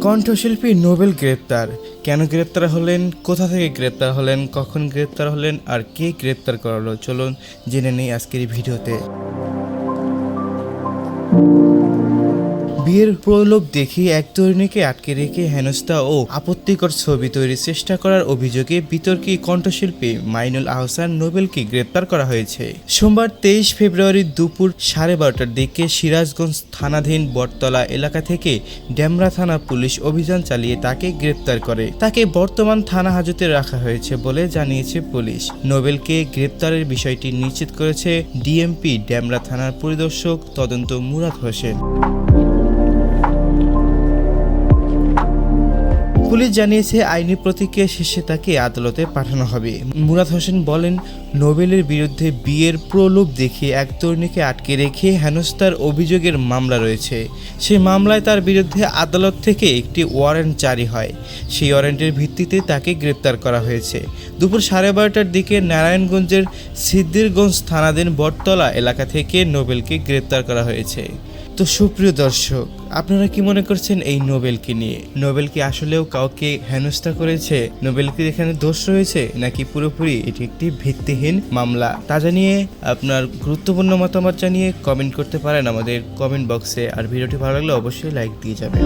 কণ্ঠশিল্পী নোবেল গ্রেপ্তার। কেন গ্রেপ্তার হলেন, কোথা থেকে গ্রেপ্তার হলেন, কখন গ্রেপ্তার হলেন আর কে গ্রেপ্তার করালো, চলুন জেনে নেই আজকের এই ভিডিওতে। বিয়ের প্রলোভ দেখিয়ে এক তরুণীকে আটকে রেখে হেনস্থা ও আপত্তিকর ছবি তৈরির চেষ্টা করার অভিযোগে বিতর্কী কণ্ঠশিল্পী মাইনুল আহসান নোবেলকে গ্রেপ্তার করা হয়েছে। সোমবার 23 ফেব্রুয়ারি দুপুর 12:30টার দিকে সিরাজগঞ্জ থানাধীন বটতলা এলাকা থেকে ডেমরা থানা পুলিশ অভিযান চালিয়ে তাকে গ্রেপ্তার করে। তাকে বর্তমান থানা হাজতে রাখা হয়েছে বলে জানিয়েছে পুলিশ। নোবেলকে গ্রেপ্তারের বিষয়টি নিশ্চিত করেছে ডিএমপি ডেমরা থানার পরিদর্শক তদন্ত মুরাদ হোসেন। পুলিশ জানিয়েছে আইনি প্রতিক্রিয়া শেষে তাকে আদালতে পাঠানো হবে। মুরাদ হোসেন বলেন, নোবেলের বিরুদ্ধে বিয়ের প্রলোভ দেখিয়ে এক তরুণীকে আটকে রেখে হেনস্থার অভিযোগের মামলা রয়েছে। সেই মামলায় তার বিরুদ্ধে আদালত থেকে একটি ওয়ারেন্ট জারি হয়। সেই ওয়ারেন্টের ভিত্তিতে তাকে গ্রেপ্তার করা হয়েছে। দুপুর 12:30টার দিকে নারায়ণগঞ্জের সিদ্দিরগঞ্জ থানাধীন বটতলা এলাকা থেকে নোবেলকে গ্রেপ্তার করা হয়েছে। তো সুপ্রিয় দর্শক, আপনারা কি মনে করছেন এই নোবেলকে নিয়ে? নোবেল কি আসলেও কাউকে হেনস্থা করেছে? নোবেল কি এখানে দোষ রয়েছে, নাকি পুরোপুরি এটি একটি ভিত্তিহীন মামলা? তা জানিয়ে আপনার গুরুত্বপূর্ণ মতামত জানিয়ে কমেন্ট করতে পারেন আমাদের কমেন্ট বক্সে। আর ভিডিওটি ভালো লাগলে অবশ্যই লাইক দিয়ে যাবেন।